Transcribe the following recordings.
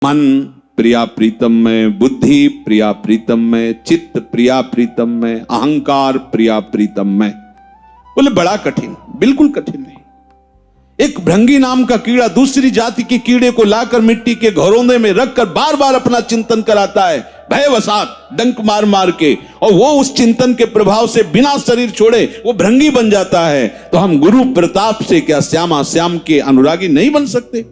मन प्रिया प्रीतम में, बुद्धि प्रिया प्रीतम में, चित्त प्रिया प्रीतम में, अहंकार प्रिया प्रीतम में। बोले बड़ा कठिन? बिल्कुल कठिन नहीं। एक भृंगी नाम का कीड़ा दूसरी जाति के कीड़े को लाकर मिट्टी के घरौंदे में रखकर बार बार अपना चिंतन कराता है, भयवशात डंक मार मार के, और वो उस चिंतन के प्रभाव से बिना शरीर छोड़े वो भृंगी बन जाता है। तो हम गुरु प्रताप से क्या श्यामा श्याम के अनुरागी नहीं बन सकते?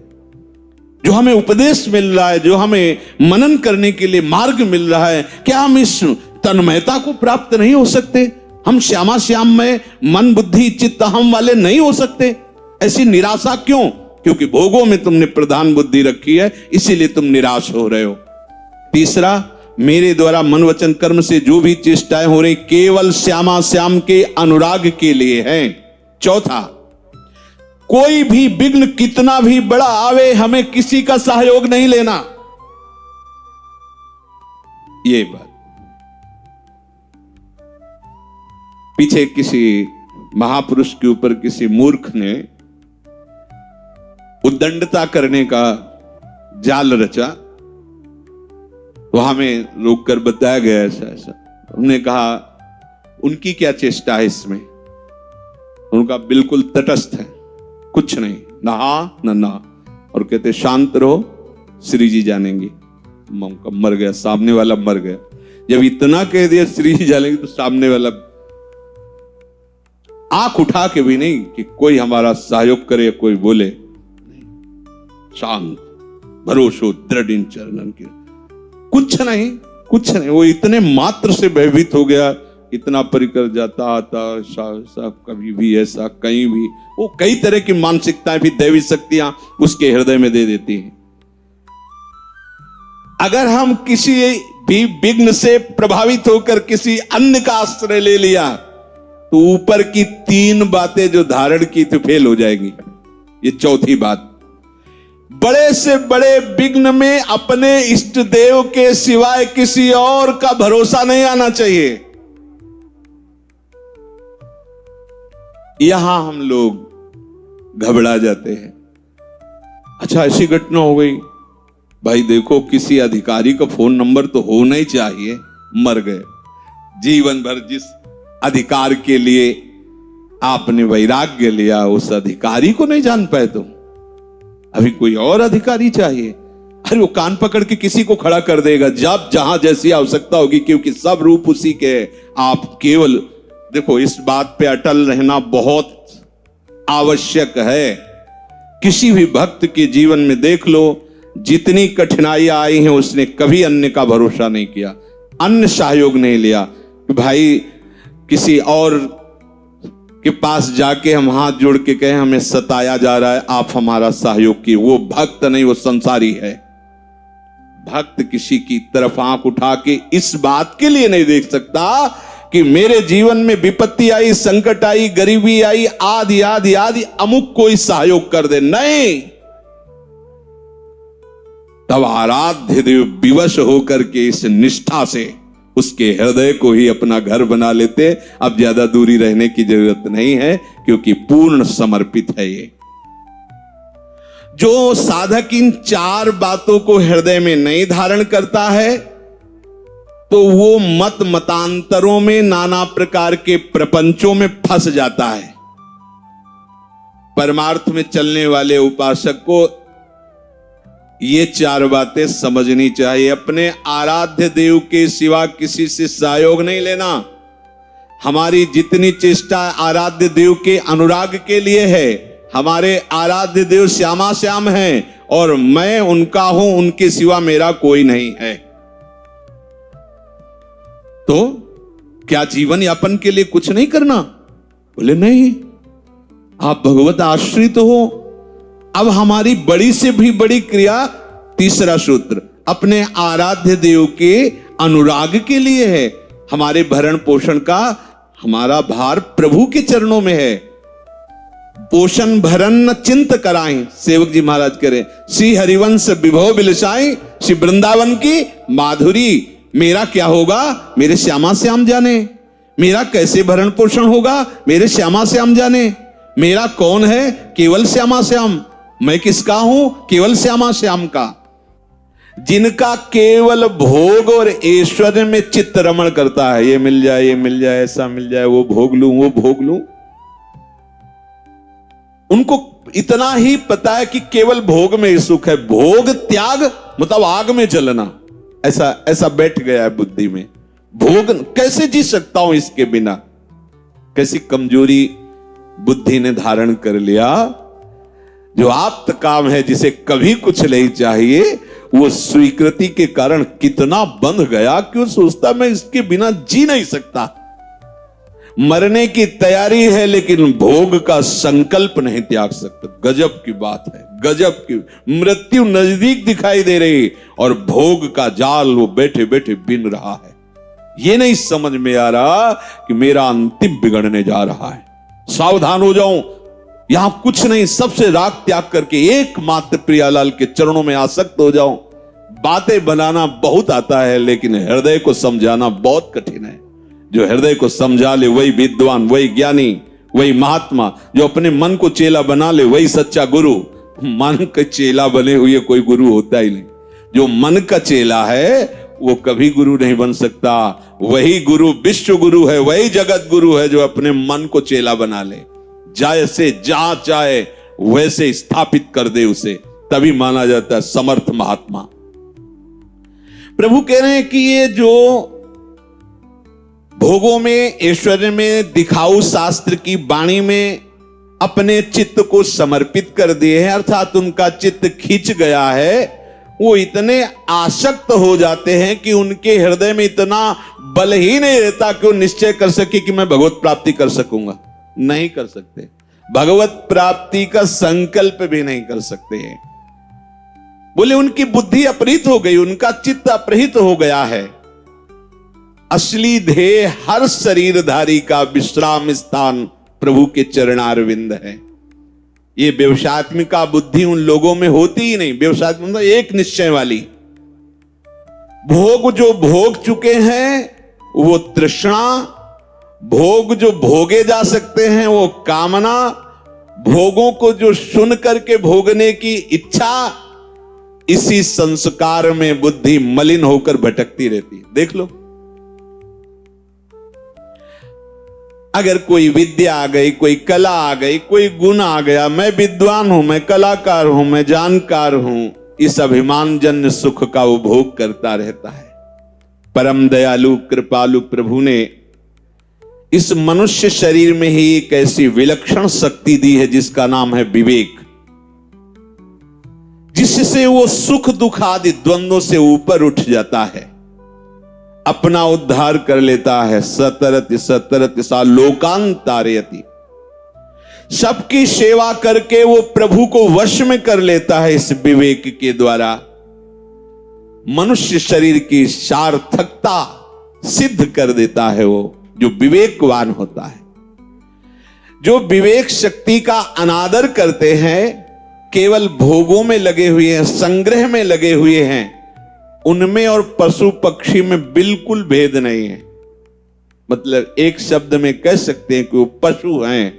जो हमें उपदेश मिल रहा है, जो हमें मनन करने के लिए मार्ग मिल रहा है, क्या हम इस तन्मयता को प्राप्त नहीं हो सकते? हम श्यामा श्याम में मन बुद्धि चित्त अहम वाले नहीं हो सकते? ऐसी निराशा क्यों? क्योंकि भोगों में तुमने प्रधान बुद्धि रखी है, इसीलिए तुम निराश हो रहे हो। तीसरा, मेरे द्वारा मन वचन कर्म से जो भी चेष्टाएं हो रही केवल श्यामा श्याम के अनुराग के लिए हैं। चौथा, कोई भी विघ्न कितना भी बड़ा आवे, हमें किसी का सहयोग नहीं लेना। ये बात पीछे किसी महापुरुष के ऊपर किसी मूर्ख ने उद्दंडता करने का जाल रचा। वहां में रोक कर बताया गया ऐसा ऐसा। उन्होंने कहा उनकी क्या चेष्टा है इसमें? उनका बिल्कुल तटस्थ है, कुछ नहीं, नहा न ना, और कहते शांत रहो, श्री जी जानेंगे। मर गया, सामने वाला मर गया। जब इतना कह दिया श्री जी जानेंगे, तो सामने वाला आंख उठा के भी नहीं कि कोई हमारा सहयोग करे या कोई बोले, शांत भरोसो दृढ़ इन चरणन के, कुछ नहीं कुछ नहीं। वो इतने मात्र से भयभीत हो गया, इतना परिकर जाता आता कभी भी ऐसा कहीं भी, वो कई तरह की मानसिकताएं भी दैवी शक्तियां उसके हृदय में दे देती हैं। अगर हम किसी भी विघ्न से प्रभावित होकर किसी अन्य का आश्रय ले लिया, तो ऊपर की तीन बातें जो धारण की थी फेल हो जाएगी। ये चौथी बात, बड़े से बड़े विघ्न में अपने इष्ट देव के सिवाय किसी और का भरोसा नहीं आना चाहिए। यहां हम लोग घबरा जाते हैं। अच्छा, ऐसी घटना हो गई, भाई देखो किसी अधिकारी का फोन नंबर तो होना ही चाहिए, मर गए। जीवन भर जिस अधिकार के लिए आपने वैराग्य लिया, उस अधिकारी को नहीं जान पाए तुम, अभी कोई और अधिकारी चाहिए। अरे वो कान पकड़ के किसी को खड़ा कर देगा जब जहां जैसी आवश्यकता होगी, क्योंकि सब रूप उसी के है। आप केवल देखो, इस बात पे अटल रहना बहुत आवश्यक है। किसी भी भक्त के जीवन में देख लो, जितनी कठिनाइयां आई हैं, उसने कभी अन्य का भरोसा नहीं किया, अन्य सहयोग नहीं लिया। भाई किसी और के पास जाके हम हाथ जोड़ के कहें हमें सताया जा रहा है, आप हमारा सहयोग किए, वो भक्त नहीं, वो संसारी है। भक्त किसी की तरफ आंख उठा के इस बात के लिए नहीं देख सकता कि मेरे जीवन में विपत्ति आई, संकट आई, गरीबी आई, आदि आदि आदि, अमुक कोई सहयोग कर दे, नहीं। तब आराध्य देव विवश होकर के इस निष्ठा से उसके हृदय को ही अपना घर बना लेते। अब ज्यादा दूरी रहने की जरूरत नहीं है, क्योंकि पूर्ण समर्पित है ये। जो साधक इन चार बातों को हृदय में नहीं धारण करता है, तो वो मत मतांतरों में, नाना प्रकार के प्रपंचों में फंस जाता है। परमार्थ में चलने वाले उपासक को ये चार बातें समझनी चाहिए। अपने आराध्य देव के सिवा किसी से सहयोग नहीं लेना। हमारी जितनी चेष्टा आराध्य देव के अनुराग के लिए है, हमारे आराध्य देव श्यामा श्याम हैं और मैं उनका हूं, उनके सिवा मेरा कोई नहीं है। तो क्या जीवन यापन के लिए कुछ नहीं करना? बोले नहीं, आप भगवत आश्रित हो। अब हमारी बड़ी से भी बड़ी क्रिया, तीसरा सूत्र, अपने आराध्य देव के अनुराग के लिए है। हमारे भरण पोषण का हमारा भार प्रभु के चरणों में है। पोषण भरण न चिंत कराएं, सेवक जी महाराज करें, श्री हरिवंश विभव बिलसाएं, श्री वृंदावन की माधुरी। मेरा क्या होगा? मेरे श्यामा श्याम जाने। मेरा कैसे भरण पोषण होगा? मेरे श्यामा श्याम जाने। मेरा कौन है? केवल श्यामा श्याम। मैं किसका हूं? केवल श्यामा श्याम का। जिनका केवल भोग और ऐश्वर्य में चित्त रमण करता है, ये मिल जाए, ये मिल जाए, ऐसा मिल जाए, वो भोग लूं, वो भोग लूं। उनको इतना ही पता है कि केवल भोग में ही सुख है। भोग त्याग मतलब आग में जलना, ऐसा ऐसा बैठ गया है बुद्धि में। भोग कैसे जी सकता हूं इसके बिना? कैसी कमजोरी बुद्धि ने धारण कर लिया। जो आप्त काम है, जिसे कभी कुछ नहीं चाहिए, वो स्वीकृति के कारण कितना बंध गया कि वो सोचता मैं इसके बिना जी नहीं सकता। मरने की तैयारी है लेकिन भोग का संकल्प नहीं त्याग सकता। गजब की बात है, गजब की। मृत्यु नजदीक दिखाई दे रही और भोग का जाल वो बैठे बैठे बिन रहा है। ये नहीं समझ में आ रहा कि मेरा अंतिम बिगड़ने जा रहा है, सावधान हो जाऊं। यहां कुछ नहीं, सबसे राग त्याग करके एकमात्र प्रियालाल के चरणों में आसक्त हो जाऊं। बातें बनाना बहुत आता है लेकिन हृदय को समझाना बहुत कठिन है। जो हृदय को समझा ले वही विद्वान, वही ज्ञानी, वही महात्मा। जो अपने मन को चेला बना ले वही सच्चा गुरु। मन का चेला बने हुए कोई गुरु होता ही नहीं। जो मन का चेला है वो कभी गुरु नहीं बन सकता। वही गुरु विश्व गुरु है, वही जगत गुरु है जो अपने मन को चेला बना ले, जैसे जहां चाहे वैसे स्थापित कर दे उसे, तभी माना जाता है समर्थ महात्मा। प्रभु कह रहे हैं कि ये जो भोगों में, ऐश्वर्य में, दिखाऊ शास्त्र की वाणी में अपने चित्त को समर्पित कर दिए हैं, अर्थात उनका चित्त खींच गया है, वो इतने आसक्त हो जाते हैं कि उनके हृदय में इतना बल ही नहीं रहता कि वो निश्चय कर सके कि मैं भगवत प्राप्ति कर सकूंगा। नहीं कर सकते। भगवत प्राप्ति का संकल्प भी नहीं कर सकते हैं। बोले उनकी बुद्धि अपहृत हो गई, उनका चित्त अपहृत हो गया है। असली ध्येय हर शरीरधारी का विश्राम स्थान प्रभु के चरणारविंद है। ये व्यवसायत्मिका बुद्धि उन लोगों में होती ही नहीं। व्यवसायत्मिका एक निश्चय वाली। भोग जो भोग चुके हैं वो तृष्णा, भोग जो भोगे जा सकते हैं वो कामना, भोगों को जो सुन करके भोगने की इच्छा, इसी संस्कार में बुद्धि मलिन होकर भटकती रहती है। देख लो, अगर कोई विद्या आ गई, कोई कला आ गई, कोई गुण आ गया, मैं विद्वान हूं, मैं कलाकार हूं, मैं जानकार हूं, इस अभिमान जन्य सुख का वो भोग करता रहता है। परम दयालु कृपालु प्रभु ने इस मनुष्य शरीर में ही एक ऐसी विलक्षण शक्ति दी है जिसका नाम है विवेक, जिससे वो सुख दुख आदि द्वंद्वों से ऊपर उठ जाता है, अपना उद्धार कर लेता है। सतरति सतरति सा लोकांतारयति, सबकी सेवा करके वो प्रभु को वश में कर लेता है। इस विवेक के द्वारा मनुष्य शरीर की सार्थकता सिद्ध कर देता है। वो जो विवेकवान होता है, जो विवेक शक्ति का अनादर करते हैं, केवल भोगों में लगे हुए हैं, संग्रह में लगे हुए हैं, उनमें और पशु पक्षी में बिल्कुल भेद नहीं है। मतलब एक शब्द में कह सकते हैं कि वो पशु हैं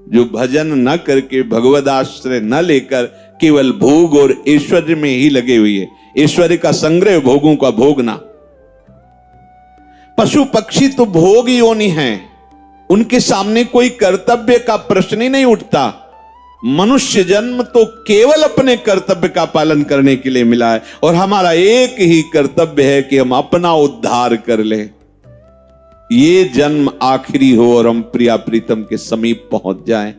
जो भजन न करके, भगवद आश्रय न लेकर केवल भोग और ऐश्वर्य में ही लगे हुए हैं। ऐश्वर्य का संग्रह, भोगों का भोगना। पशु पक्षी तो भोग योनि हैं, उनके सामने कोई कर्तव्य का प्रश्न ही नहीं उठता। मनुष्य जन्म तो केवल अपने कर्तव्य का पालन करने के लिए मिला है और हमारा एक ही कर्तव्य है कि हम अपना उद्धार कर लें। ये जन्म आखिरी हो और हम प्रिया प्रीतम के समीप पहुंच जाएं।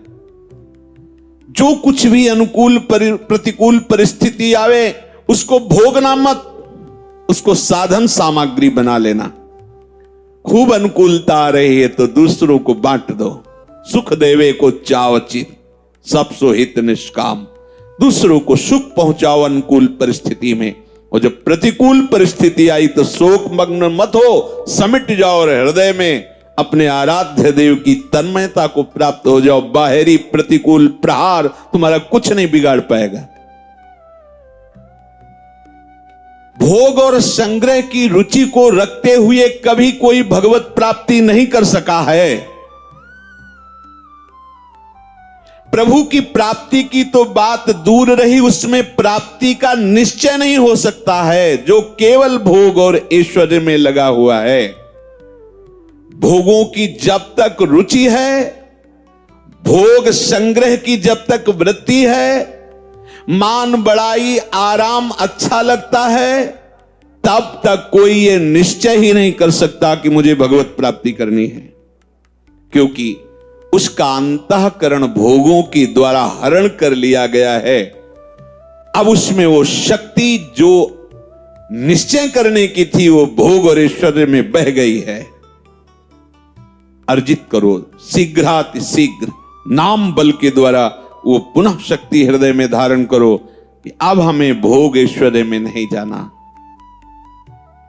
जो कुछ भी अनुकूल प्रतिकूल परिस्थिति आवे उसको भोगना मत, उसको साधन सामग्री बना लेना। खूब अनुकूलता आ रही है तो दूसरों को बांट दो। सुख देवे को चावचित, सब सो हित निष्काम। दूसरों को सुख पहुंचाओ अनुकूल परिस्थिति में, और जब प्रतिकूल परिस्थिति आई तो शोक मग्न मत हो, समिट जाओ और हृदय में अपने आराध्य देव की तन्मयता को प्राप्त हो जाओ। बाहरी प्रतिकूल प्रहार तुम्हारा कुछ नहीं बिगाड़ पाएगा। भोग और संग्रह की रुचि को रखते हुए कभी कोई भगवत प्राप्ति नहीं कर सका है। प्रभु की प्राप्ति की तो बात दूर रही, उसमें प्राप्ति का निश्चय नहीं हो सकता है जो केवल भोग और ऐश्वर्य में लगा हुआ है। भोगों की जब तक रुचि है, भोग संग्रह की जब तक वृत्ति है, मान बढ़ाई आराम अच्छा लगता है, तब तक कोई ये निश्चय ही नहीं कर सकता कि मुझे भगवत प्राप्ति करनी है, क्योंकि उसका अंतःकरण भोगों के द्वारा हरण कर लिया गया है। अब उसमें वो शक्ति जो निश्चय करने की थी वो भोग और ऐश्वर्य में बह गई है। अर्जित करो शीघ्राति शीघ्र, नाम बल के द्वारा वो पुनः शक्ति हृदय में धारण करो कि अब हमें भोग ऐश्वर्य में नहीं जाना।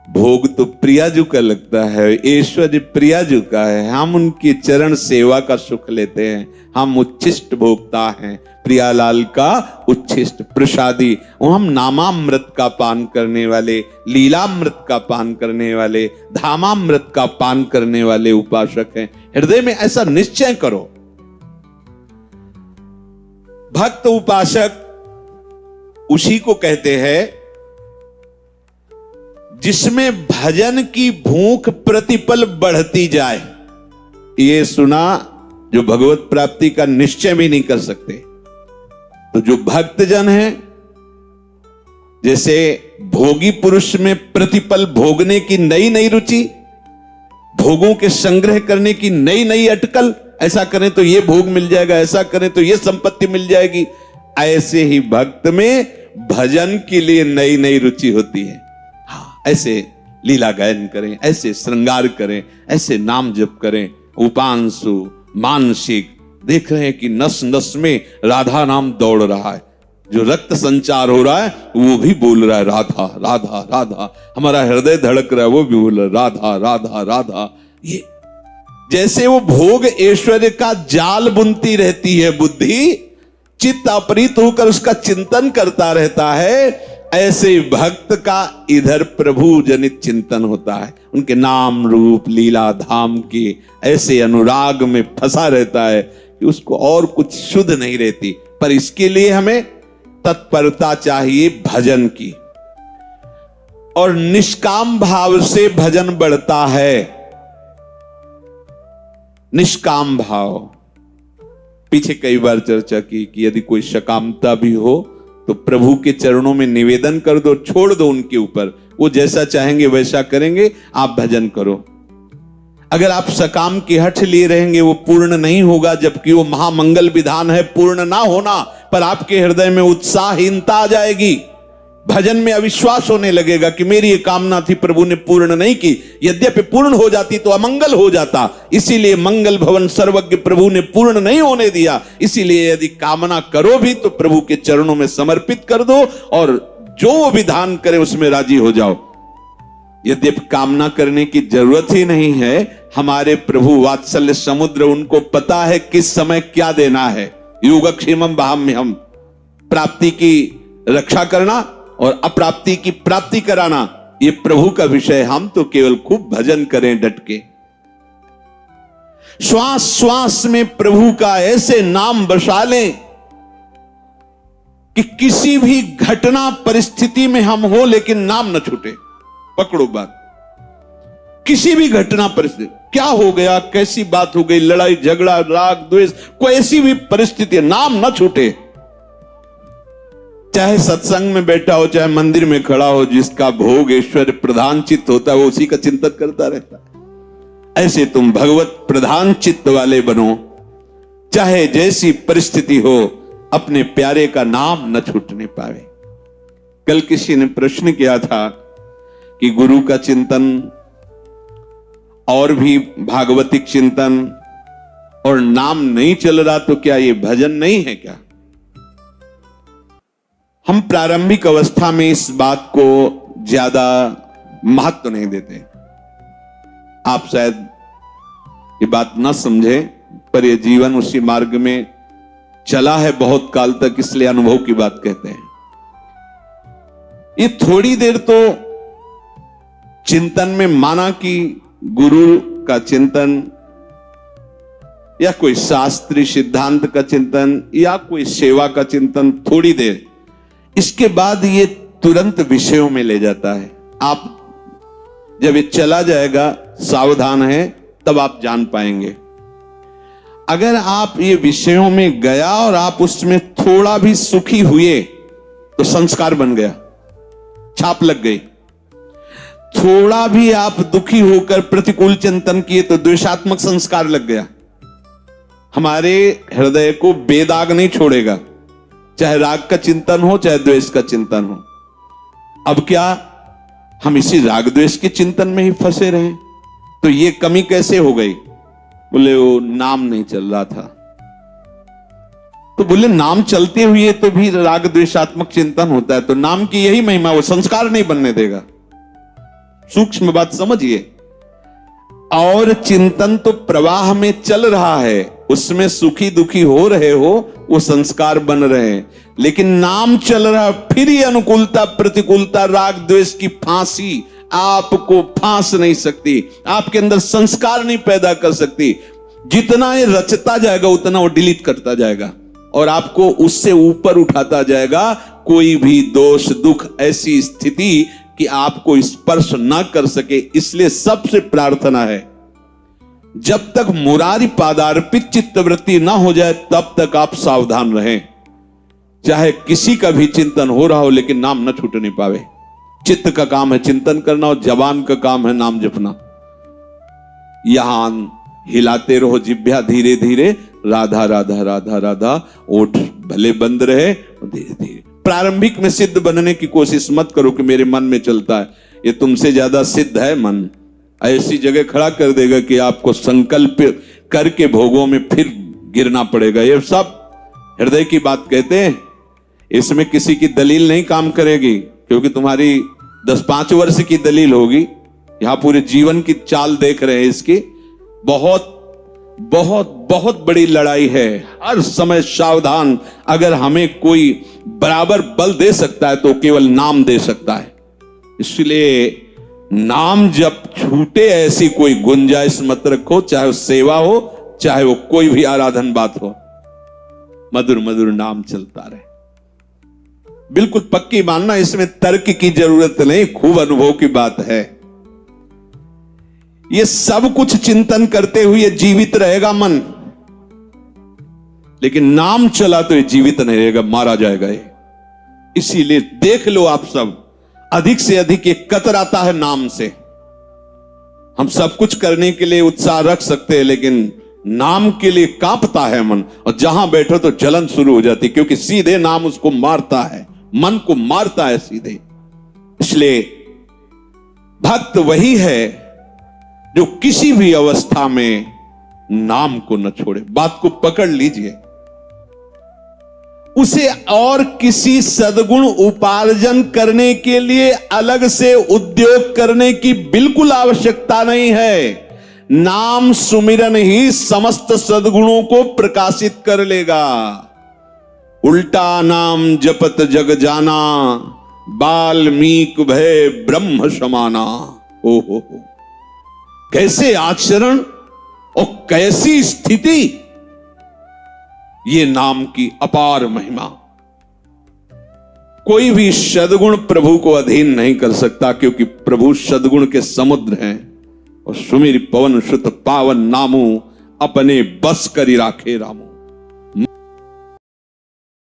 भोग तो प्रियाजू का लगता है, ऐश्वर्य प्रियाजू का है। हम उनकी चरण सेवा का सुख लेते हैं, हम उच्छिष्ट भोक्ता हैं, प्रियालाल का उच्छिष्ट प्रसादी। हम नामामृत का पान करने वाले, लीलामृत का पान करने वाले, धामामृत का पान करने वाले उपासक हैं। हृदय में ऐसा निश्चय करो। भक्त उपासक उसी को कहते हैं जिसमें भजन की भूख प्रतिपल बढ़ती जाए। ये सुना जो भगवत प्राप्ति का निश्चय भी नहीं कर सकते। तो जो भक्तजन है, जैसे भोगी पुरुष में प्रतिपल भोगने की नई नई रुचि, भोगों के संग्रह करने की नई नई अटकल, ऐसा करें तो ये भोग मिल जाएगा, ऐसा करें तो ये संपत्ति मिल जाएगी, ऐसे ही भक्त में भजन के लिए नई नई रुचि होती है। ऐसे लीला गायन करें, ऐसे श्रृंगार करें, ऐसे नाम जप करें, उपांशु मानसिक देख रहे हैं कि नस नस में राधा नाम दौड़ रहा है, जो रक्त संचार हो रहा है वो भी बोल रहा है राधा राधा राधा, हमारा हृदय धड़क रहा है वो भी बोल रहा है राधा राधा राधा। ये जैसे वो भोग ऐश्वर्य का जाल बुनती रहती है बुद्धि, चित्त अपरित होकर उसका चिंतन करता रहता है, ऐसे भक्त का इधर प्रभु जनित चिंतन होता है। उनके नाम रूप लीला धाम के ऐसे अनुराग में फंसा रहता है कि उसको और कुछ शुद्ध नहीं रहती। पर इसके लिए हमें तत्परता चाहिए भजन की, और निष्काम भाव से भजन बढ़ता है। निष्काम भाव पीछे कई बार चर्चा की कि यदि कोई सकामता भी हो तो प्रभु के चरणों में निवेदन कर दो, छोड़ दो उनके ऊपर, वो जैसा चाहेंगे वैसा करेंगे, आप भजन करो। अगर आप सकाम की हठ लिए रहेंगे वो पूर्ण नहीं होगा, जबकि वो महामंगल विधान है पूर्ण ना होना, पर आपके हृदय में उत्साहहीनता आ जाएगी, भजन में अविश्वास होने लगेगा कि मेरी ये कामना थी प्रभु ने पूर्ण नहीं की, यद्यपि पूर्ण हो जाती तो अमंगल हो जाता, इसीलिए मंगल भवन सर्वज्ञ प्रभु ने पूर्ण नहीं होने दिया। इसीलिए यदि कामना करो भी तो प्रभु के चरणों में समर्पित कर दो, और जो वो विधान करे उसमें राजी हो जाओ। यद्यपि कामना करने की जरूरत ही नहीं है, हमारे प्रभु वात्सल्य समुद्र, उनको पता है किस समय क्या देना है। योगक्षेमम वहाम्यहम्, प्राप्ति की रक्षा करना और अप्राप्ति की प्राप्ति कराना, ये प्रभु का विषय। हम तो केवल खूब भजन करें डट के, श्वास श्वास में प्रभु का ऐसे नाम बसा लें कि किसी भी घटना परिस्थिति में हम हो लेकिन नाम न छूटे। पकड़ो बात, किसी भी घटना परिस्थिति, क्या हो गया, कैसी बात हो गई, लड़ाई झगड़ा राग द्वेष, कोई ऐसी भी परिस्थिति, नाम न छूटे। चाहे सत्संग में बैठा हो, चाहे मंदिर में खड़ा हो, जिसका भोग ऐश्वर्य प्रधान चित्त होता है वो उसी का चिंतन करता रहता है। ऐसे तुम भगवत प्रधान चित्त वाले बनो, चाहे जैसी परिस्थिति हो, अपने प्यारे का नाम न छूटने पावे। कल किसी ने प्रश्न किया था कि गुरु का चिंतन और भी भागवतिक चिंतन और नाम नहीं चल रहा तो क्या ये भजन नहीं है क्या? हम प्रारंभिक अवस्था में इस बात को ज्यादा महत्व नहीं देते। आप शायद ये बात न समझे, पर यह जीवन उसी मार्ग में चला है बहुत काल तक, इसलिए अनुभव की बात कहते हैं। ये थोड़ी देर तो चिंतन में माना कि गुरु का चिंतन या कोई शास्त्रीय सिद्धांत का चिंतन या कोई सेवा का चिंतन, थोड़ी देर, इसके बाद ये तुरंत विषयों में ले जाता है। आप जब ये चला जाएगा, सावधान है, तब आप जान पाएंगे। अगर आप ये विषयों में गया और आप उसमें थोड़ा भी सुखी हुए तो संस्कार बन गया, छाप लग गई। थोड़ा भी आप दुखी होकर प्रतिकूल चिंतन किए तो द्वेषात्मक संस्कार लग गया। हमारे हृदय को बेदाग नहीं छोड़ेगा, चाहे राग का चिंतन हो चाहे द्वेष का चिंतन हो। अब क्या हम इसी राग द्वेष के चिंतन में ही फंसे रहे? तो ये कमी कैसे हो गई? बोले वो नाम नहीं चल रहा था। तो बोले नाम चलते हुए तो भी राग द्वेषात्मक चिंतन होता है, तो नाम की यही महिमा, वो संस्कार नहीं बनने देगा। सूक्ष्म बात समझिए। और चिंतन तो प्रवाह में चल रहा है, उसमें सुखी दुखी हो रहे हो, वो संस्कार बन रहे हैं। लेकिन नाम चल रहा, फिर ये अनुकूलता प्रतिकूलता राग द्वेष की फांसी आपको फांस नहीं सकती, आपके अंदर संस्कार नहीं पैदा कर सकती। जितना ये रचता जाएगा उतना वो डिलीट करता जाएगा और आपको उससे ऊपर उठाता जाएगा। कोई भी दोष दुख ऐसी स्थिति कि आपको स्पर्श ना कर सके। इसलिए सबसे प्रार्थना है, जब तक मुरारी पादार्पित चित्तवृत्ति ना हो जाए तब तक आप सावधान रहें। चाहे किसी का भी चिंतन हो रहा हो, लेकिन नाम न छूटने पावे। चित्त का काम है चिंतन करना और जबान का काम है नाम जपना। यहां हिलाते रहो जिभ्या धीरे धीरे, राधा राधा राधा राधा। ओठ भले बंद रहे, धीरे धीरे। प्रारंभिक में सिद्ध बनने की कोशिश मत करो कि मेरे मन में चलता है। ये तुमसे ज्यादा सिद्ध है मन, ऐसी जगह खड़ा कर देगा कि आपको संकल्प करके भोगों में फिर गिरना पड़ेगा। ये सब हृदय की बात कहते हैं। इसमें किसी की दलील नहीं काम करेगी, क्योंकि तुम्हारी 10-5 वर्ष की दलील होगी। यहां पूरे जीवन की चाल देख रहे हैं इसकी। बहुत बहुत बहुत बड़ी लड़ाई है। हर समय सावधान। अगर हमें कोई बराबर बल दे सकता है तो केवल नाम दे सकता है। इसलिए नाम जब छूटे ऐसी कोई गुंजाइश मत रखो, चाहे वो सेवा हो चाहे वो कोई भी आराधन बात हो। मधुर मधुर नाम चलता रहे। बिल्कुल पक्की मानना, इसमें तर्क की जरूरत नहीं, खूब अनुभव की बात है। ये सब कुछ चिंतन करते हुए जीवित रहेगा मन, लेकिन नाम चला तो ये जीवित नहीं रहेगा, मारा जाएगा ये। इसीलिए देख लो आप सब, अधिक से अधिक ये कतराता है नाम से। हम सब कुछ करने के लिए उत्साह रख सकते हैं, लेकिन नाम के लिए कांपता है मन। और जहां बैठो तो जलन शुरू हो जाती, क्योंकि सीधे नाम उसको मारता है, मन को मारता है सीधे। इसलिए भक्त वही है जो किसी भी अवस्था में नाम को न छोड़े। बात को पकड़ लीजिए। उसे और किसी सद्गुण उपार्जन करने के लिए अलग से उद्योग करने की बिल्कुल आवश्यकता नहीं है। नाम सुमिरन ही समस्त सद्गुणों को प्रकाशित कर लेगा। उल्टा नाम जपत जग जाना, बाल्मीक भय ब्रह्म समाना। हो कैसे आचरण और कैसी स्थिति, ये नाम की अपार महिमा। कोई भी सद्गुण प्रभु को अधीन नहीं कर सकता, क्योंकि प्रभु सद्गुण के समुद्र हैं। और सुमिर पवन सुत पावन नामो, अपने बस करी राखे रामो।